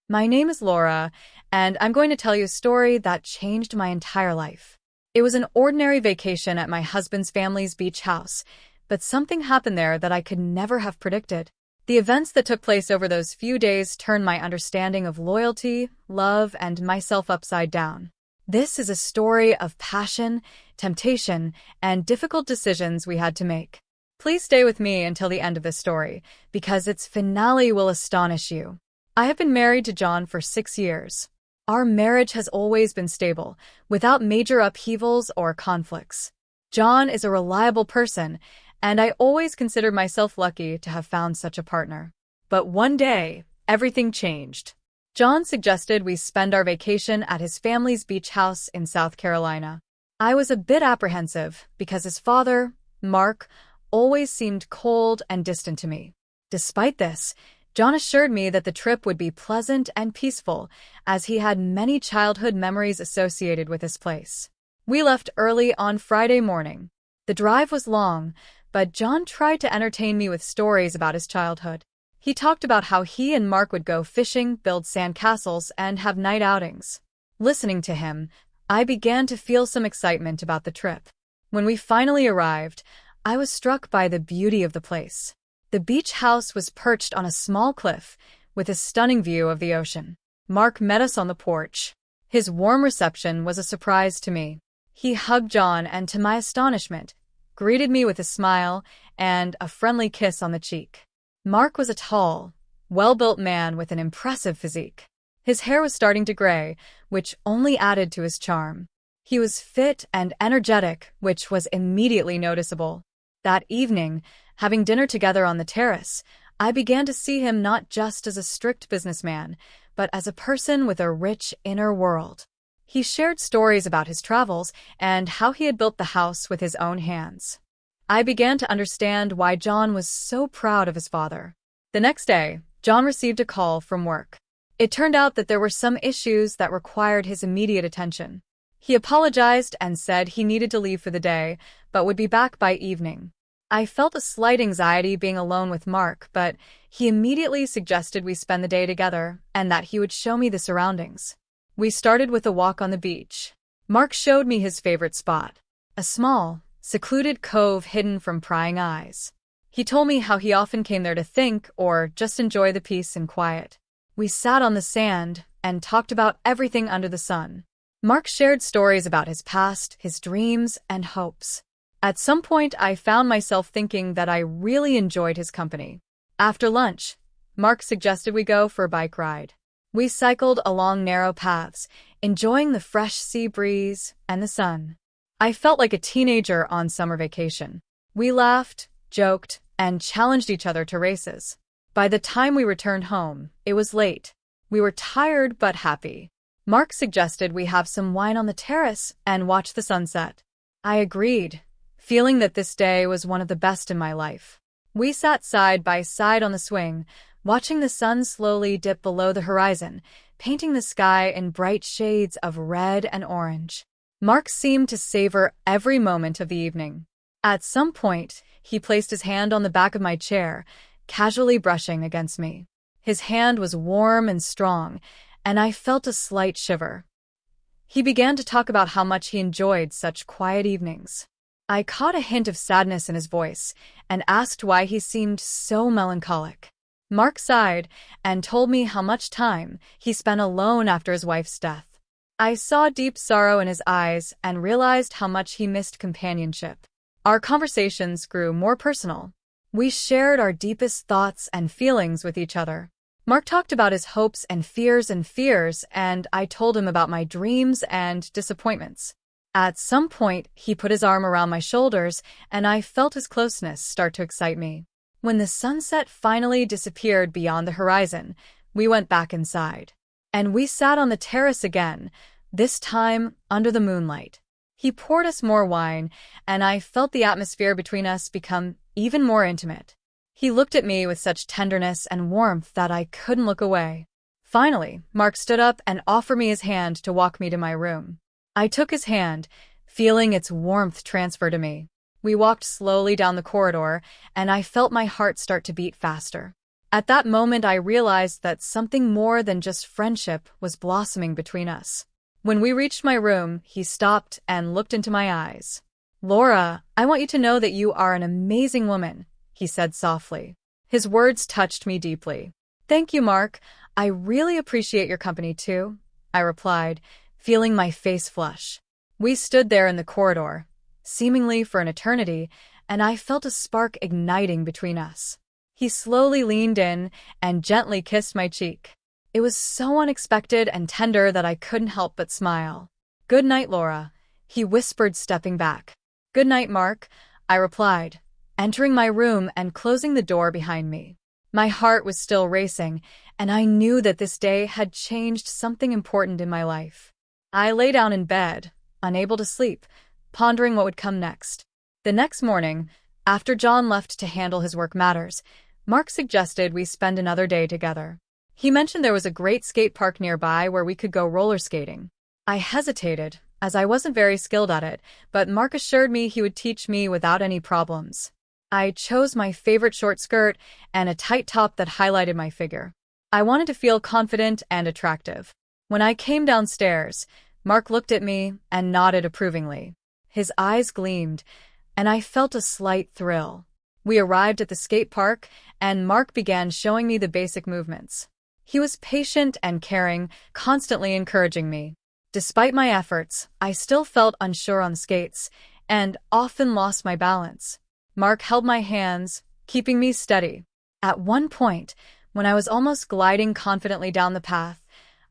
My name is Laura, and I'm going to tell you a story that changed my entire life. It was an ordinary vacation at my husband's family's beach house, but something happened there that I could never have predicted. The events that took place over those few days turned my understanding of loyalty, love, and myself upside down. This is a story of passion, temptation, and difficult decisions we had to make. Please stay with me until the end of this story, because its finale will astonish you. I have been married to John for 6 years. Our marriage has always been stable, without major upheavals or conflicts. John is a reliable person, and I always considered myself lucky to have found such a partner. But one day, everything changed. John suggested we spend our vacation at his family's beach house in South Carolina. I was a bit apprehensive because his father, Mark, always seemed cold and distant to me. Despite this, John assured me that the trip would be pleasant and peaceful, as he had many childhood memories associated with this place. We left early on Friday morning. The drive was long, but John tried to entertain me with stories about his childhood. He talked about how he and Mark would go fishing, build sandcastles, and have night outings. Listening to him, I began to feel some excitement about the trip. When we finally arrived, I was struck by the beauty of the place. The beach house was perched on a small cliff, with a stunning view of the ocean. Mark met us on the porch. His warm reception was a surprise to me. He hugged John and, to my astonishment, greeted me with a smile and a friendly kiss on the cheek. Mark was a tall, well-built man with an impressive physique. His hair was starting to gray, which only added to his charm. He was fit and energetic, which was immediately noticeable. That evening, having dinner together on the terrace, I began to see him not just as a strict businessman, but as a person with a rich inner world. He shared stories about his travels and how he had built the house with his own hands. I began to understand why John was so proud of his father. The next day, John received a call from work. It turned out that there were some issues that required his immediate attention. He apologized and said he needed to leave for the day, but would be back by evening. I felt a slight anxiety being alone with Mark, but he immediately suggested we spend the day together and that he would show me the surroundings. We started with a walk on the beach. Mark showed me his favorite spot, a small, secluded cove hidden from prying eyes. He told me how he often came there to think or just enjoy the peace and quiet. We sat on the sand and talked about everything under the sun. Mark shared stories about his past, his dreams, and hopes. At some point, I found myself thinking that I really enjoyed his company. After lunch, Mark suggested we go for a bike ride. We cycled along narrow paths, enjoying the fresh sea breeze and the sun. I felt like a teenager on summer vacation. We laughed, joked, and challenged each other to races. By the time we returned home, it was late. We were tired but happy. Mark suggested we have some wine on the terrace and watch the sunset. I agreed, feeling that this day was one of the best in my life. We sat side by side on the swing, watching the sun slowly dip below the horizon, painting the sky in bright shades of red and orange. Mark seemed to savor every moment of the evening. At some point, he placed his hand on the back of my chair, casually brushing against me. His hand was warm and strong, and I felt a slight shiver. He began to talk about how much he enjoyed such quiet evenings. I caught a hint of sadness in his voice and asked why he seemed so melancholic. Mark sighed and told me how much time he spent alone after his wife's death. I saw deep sorrow in his eyes and realized how much he missed companionship. Our conversations grew more personal. We shared our deepest thoughts and feelings with each other. Mark talked about his hopes and fears, and I told him about my dreams and disappointments. At some point, he put his arm around my shoulders, and I felt his closeness start to excite me. When the sunset finally disappeared beyond the horizon, we went back inside. And we sat on the terrace again, this time under the moonlight. He poured us more wine, and I felt the atmosphere between us become even more intimate. He looked at me with such tenderness and warmth that I couldn't look away. Finally, Mark stood up and offered me his hand to walk me to my room. I took his hand, feeling its warmth transfer to me. We walked slowly down the corridor, and I felt my heart start to beat faster. At that moment, I realized that something more than just friendship was blossoming between us. When we reached my room, he stopped and looked into my eyes. "Laura, I want you to know that you are an amazing woman," he said softly. His words touched me deeply. "Thank you, Mark. I really appreciate your company too," I replied, feeling my face flush. We stood there in the corridor, seemingly for an eternity, and I felt a spark igniting between us. He slowly leaned in and gently kissed my cheek. It was so unexpected and tender that I couldn't help but smile. "Good night, Laura," he whispered, stepping back. "Good night, Mark," I replied, entering my room and closing the door behind me. My heart was still racing, and I knew that this day had changed something important in my life. I lay down in bed, unable to sleep, pondering what would come next. The next morning, after John left to handle his work matters, Mark suggested we spend another day together. He mentioned there was a great skate park nearby where we could go roller skating. I hesitated, as I wasn't very skilled at it, but Mark assured me he would teach me without any problems. I chose my favorite short skirt and a tight top that highlighted my figure. I wanted to feel confident and attractive. When I came downstairs, Mark looked at me and nodded approvingly. His eyes gleamed, and I felt a slight thrill. We arrived at the skate park, and Mark began showing me the basic movements. He was patient and caring, constantly encouraging me. Despite my efforts, I still felt unsure on the skates, and often lost my balance. Mark held my hands, keeping me steady. At one point, when I was almost gliding confidently down the path,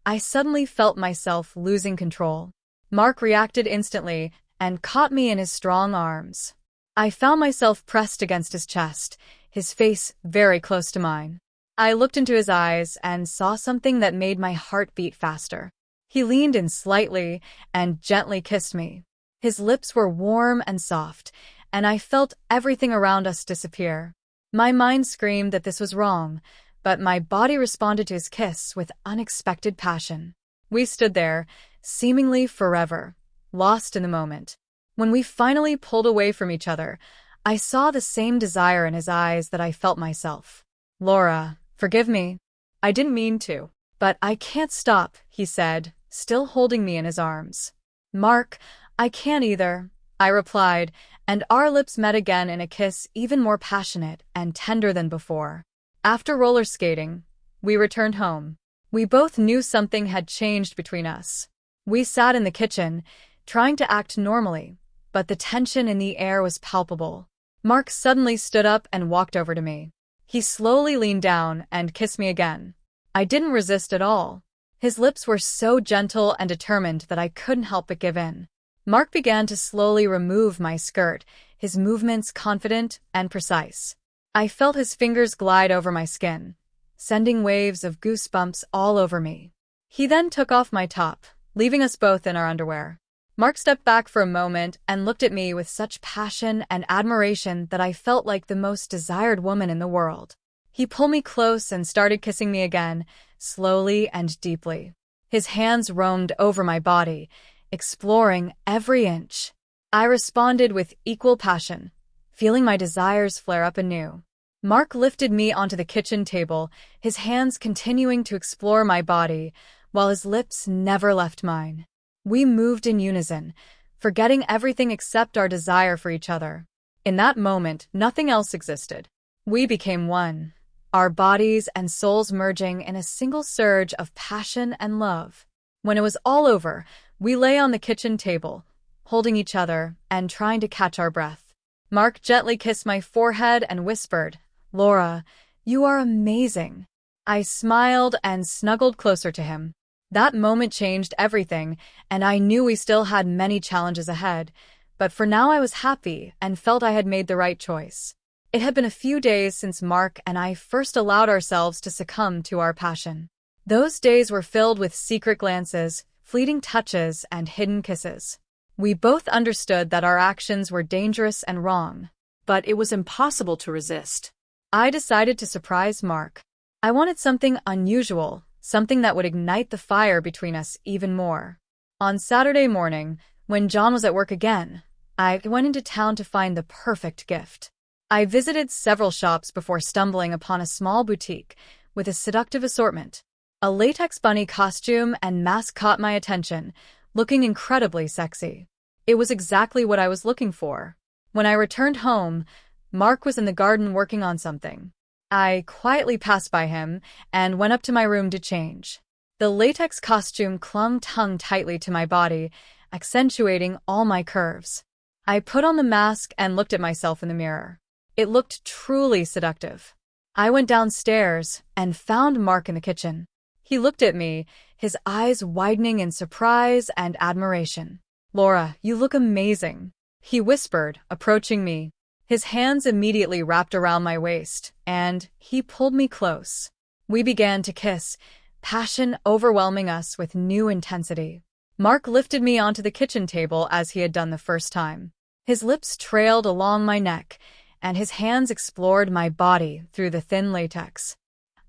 I suddenly felt myself losing control. Mark reacted instantly and caught me in his strong arms. I found myself pressed against his chest, his face very close to mine. I looked into his eyes and saw something that made my heart beat faster. He leaned in slightly and gently kissed me. His lips were warm and soft, and I felt everything around us disappear. My mind screamed that this was wrong, but my body responded to his kiss with unexpected passion. We stood there, seemingly forever, lost in the moment. When we finally pulled away from each other, I saw the same desire in his eyes that I felt myself. "Laura, forgive me. I didn't mean to. But I can't stop," he said, still holding me in his arms. "Mark, I can't either," I replied, and our lips met again in a kiss even more passionate and tender than before. After roller skating, we returned home. We both knew something had changed between us. We sat in the kitchen, trying to act normally, but the tension in the air was palpable. Mark suddenly stood up and walked over to me. He slowly leaned down and kissed me again. I didn't resist at all. His lips were so gentle and determined that I couldn't help but give in. Mark began to slowly remove my skirt, his movements confident and precise. I felt his fingers glide over my skin, sending waves of goosebumps all over me. He then took off my top, leaving us both in our underwear. Mark stepped back for a moment and looked at me with such passion and admiration that I felt like the most desired woman in the world. He pulled me close and started kissing me again, slowly and deeply. His hands roamed over my body, exploring every inch. I responded with equal passion, feeling my desires flare up anew. Mark lifted me onto the kitchen table, his hands continuing to explore my body, while his lips never left mine. We moved in unison, forgetting everything except our desire for each other. In that moment, nothing else existed. We became one, our bodies and souls merging in a single surge of passion and love. When it was all over, we lay on the kitchen table, holding each other and trying to catch our breath. Mark gently kissed my forehead and whispered, "Laura, you are amazing." I smiled and snuggled closer to him. That moment changed everything, and I knew we still had many challenges ahead, but for now I was happy and felt I had made the right choice. It had been a few days since Mark and I first allowed ourselves to succumb to our passion. Those days were filled with secret glances, fleeting touches, and hidden kisses. We both understood that our actions were dangerous and wrong, but it was impossible to resist. I decided to surprise Mark. I wanted something unusual, something that would ignite the fire between us even more. On Saturday morning, when John was at work again, I went into town to find the perfect gift. I visited several shops before stumbling upon a small boutique with a seductive assortment. A latex bunny costume and mask caught my attention, looking incredibly sexy. It was exactly what I was looking for. When I returned home, Mark was in the garden working on something. I quietly passed by him and went up to my room to change. The latex costume clung tightly to my body, accentuating all my curves. I put on the mask and looked at myself in the mirror. It looked truly seductive. I went downstairs and found Mark in the kitchen. He looked at me, his eyes widening in surprise and admiration. "Laura, you look amazing," he whispered, approaching me. His hands immediately wrapped around my waist, and he pulled me close. We began to kiss, passion overwhelming us with new intensity. Mark lifted me onto the kitchen table as he had done the first time. His lips trailed along my neck, and his hands explored my body through the thin latex.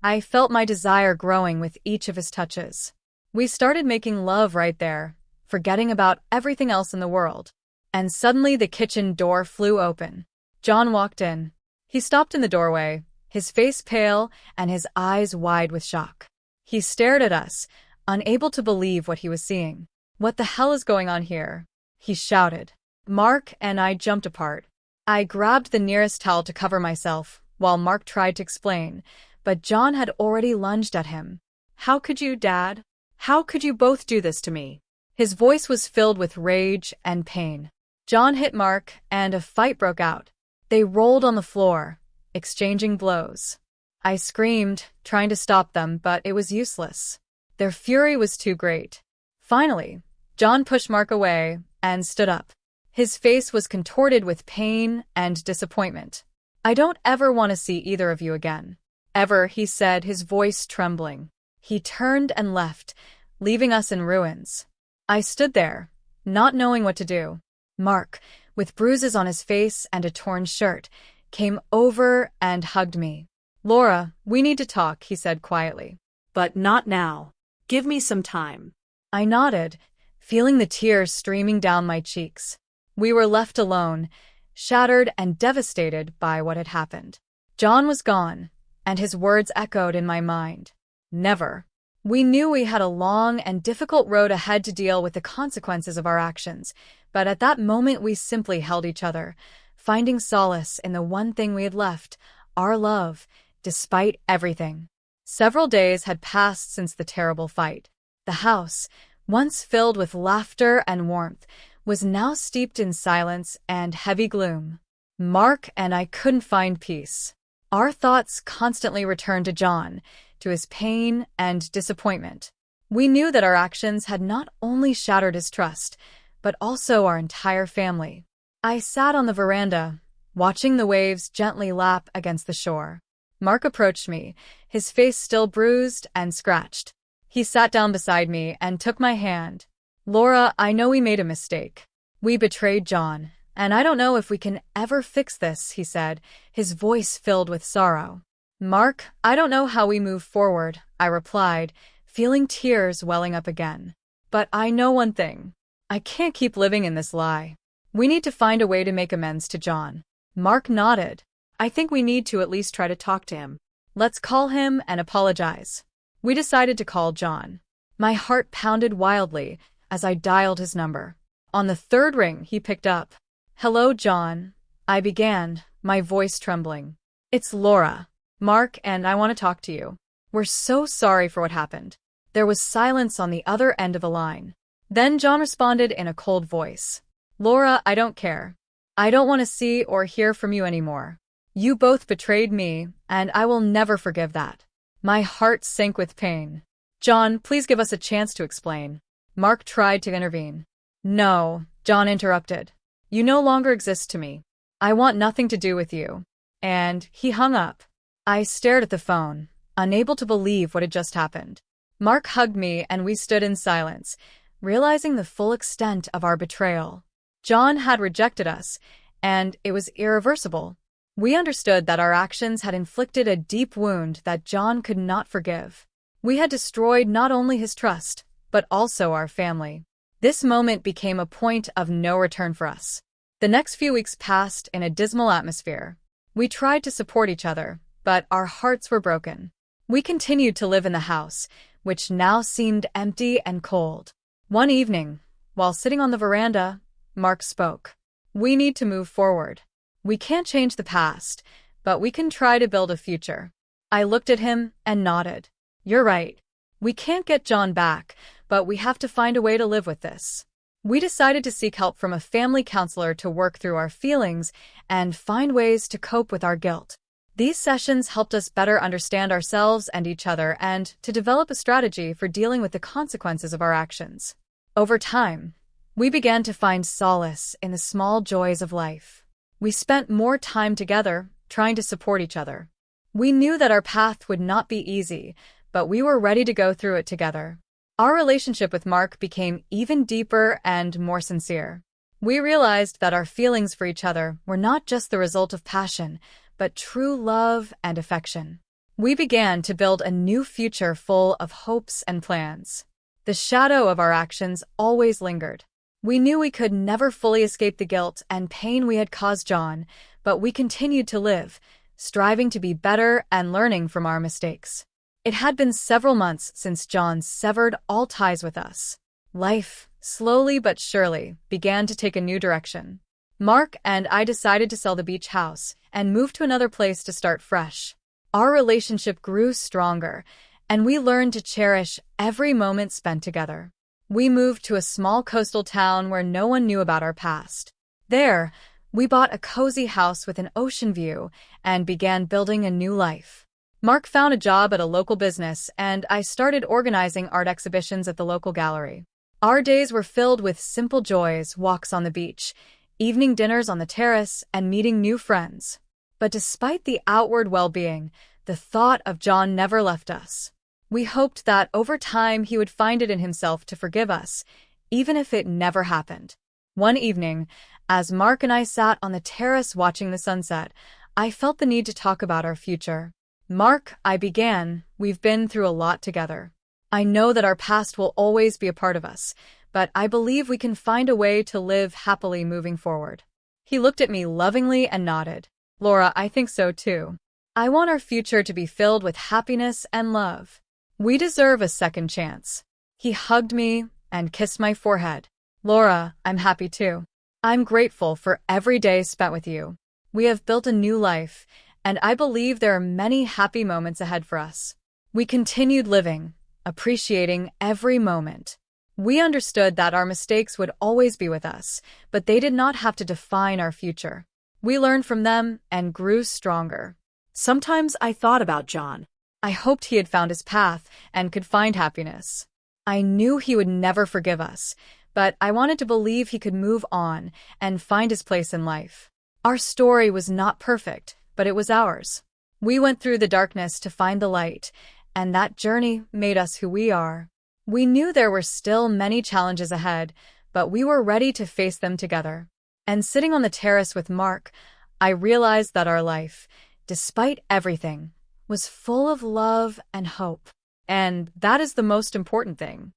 I felt my desire growing with each of his touches. We started making love right there, forgetting about everything else in the world. And suddenly the kitchen door flew open. John walked in. He stopped in the doorway, his face pale and his eyes wide with shock. He stared at us, unable to believe what he was seeing. "What the hell is going on here?" he shouted. Mark and I jumped apart. I grabbed the nearest towel to cover myself, while Mark tried to explain, but John had already lunged at him. "How could you, Dad? How could you both do this to me?" His voice was filled with rage and pain. John hit Mark, and a fight broke out. They rolled on the floor, exchanging blows. I screamed, trying to stop them, but it was useless. Their fury was too great. Finally, John pushed Mark away and stood up. His face was contorted with pain and disappointment. "I don't ever want to see either of you again." "Ever," he said, his voice trembling. He turned and left, leaving us in ruins. I stood there, not knowing what to do. Mark, with bruises on his face and a torn shirt, came over and hugged me. "Laura, we need to talk," he said quietly. "But not now. Give me some time." I nodded, feeling the tears streaming down my cheeks. We were left alone, shattered and devastated by what had happened. John was gone, and his words echoed in my mind. Never. We knew we had a long and difficult road ahead to deal with the consequences of our actions, but at that moment we simply held each other, finding solace in the one thing we had left, our love, despite everything. Several days had passed since the terrible fight. The house, once filled with laughter and warmth, was now steeped in silence and heavy gloom. Mark and I couldn't find peace. Our thoughts constantly returned to John, to his pain and disappointment. We knew that our actions had not only shattered his trust, but also our entire family. I sat on the veranda, watching the waves gently lap against the shore. Mark approached me, his face still bruised and scratched. He sat down beside me and took my hand. "Laura, I know we made a mistake. We betrayed John, and I don't know if we can ever fix this," he said, his voice filled with sorrow. "Mark, I don't know how we move forward," I replied, feeling tears welling up again. "But I know one thing. I can't keep living in this lie. We need to find a way to make amends to John." Mark nodded. "I think we need to at least try to talk to him. Let's call him and apologize." We decided to call John. My heart pounded wildly as I dialed his number. On the third ring, he picked up. "Hello, John," I began, my voice trembling. "It's Laura. Mark and I want to talk to you. We're so sorry for what happened." There was silence on the other end of the line. Then John responded in a cold voice. "Laura, I don't care. I don't want to see or hear from you anymore. You both betrayed me, and I will never forgive that." My heart sank with pain. "John, please give us a chance to explain." Mark tried to intervene. "No," John interrupted. "You no longer exist to me. I want nothing to do with you." And he hung up. I stared at the phone, unable to believe what had just happened. Mark hugged me and we stood in silence, realizing the full extent of our betrayal. John had rejected us, and it was irreversible. We understood that our actions had inflicted a deep wound that John could not forgive. We had destroyed not only his trust, but also our family. This moment became a point of no return for us. The next few weeks passed in a dismal atmosphere. We tried to support each other, but our hearts were broken. We continued to live in the house, which now seemed empty and cold. One evening, while sitting on the veranda, Mark spoke. We need to move forward. We can't change the past, but we can try to build a future. I looked at him and nodded. You're right. We can't get John back, but we have to find a way to live with this. We decided to seek help from a family counselor to work through our feelings and find ways to cope with our guilt. These sessions helped us better understand ourselves and each other and to develop a strategy for dealing with the consequences of our actions. Over time, we began to find solace in the small joys of life. We spent more time together, trying to support each other. We knew that our path would not be easy, but we were ready to go through it together. Our relationship with Mark became even deeper and more sincere. We realized that our feelings for each other were not just the result of passion, but true love and affection. We began to build a new future full of hopes and plans. The shadow of our actions always lingered. We knew we could never fully escape the guilt and pain we had caused John, but we continued to live, striving to be better and learning from our mistakes. It had been several months since John severed all ties with us. Life, slowly but surely, began to take a new direction. Mark and I decided to sell the beach house and move to another place to start fresh. Our relationship grew stronger, and we learned to cherish every moment spent together. We moved to a small coastal town where no one knew about our past. There, we bought a cozy house with an ocean view and began building a new life. Mark found a job at a local business, and I started organizing art exhibitions at the local gallery. Our days were filled with simple joys, walks on the beach, evening dinners on the terrace, and meeting new friends. But despite the outward well-being, the thought of John never left us. We hoped that over time he would find it in himself to forgive us, even if it never happened. One evening, as Mark and I sat on the terrace watching the sunset, I felt the need to talk about our future. Mark, I began, we've been through a lot together. I know that our past will always be a part of us, but I believe we can find a way to live happily moving forward. He looked at me lovingly and nodded. Laura, I think so too. I want our future to be filled with happiness and love. We deserve a second chance. He hugged me and kissed my forehead. Laura, I'm happy too. I'm grateful for every day spent with you. We have built a new life, and I believe there are many happy moments ahead for us. We continued living, appreciating every moment. We understood that our mistakes would always be with us, but they did not have to define our future. We learned from them and grew stronger. Sometimes I thought about John. I hoped he had found his path and could find happiness. I knew he would never forgive us, but I wanted to believe he could move on and find his place in life. Our story was not perfect, but it was ours. We went through the darkness to find the light, and that journey made us who we are. We knew there were still many challenges ahead, but we were ready to face them together. And sitting on the terrace with Mark, I realized that our life, despite everything, was full of love and hope. And that is the most important thing.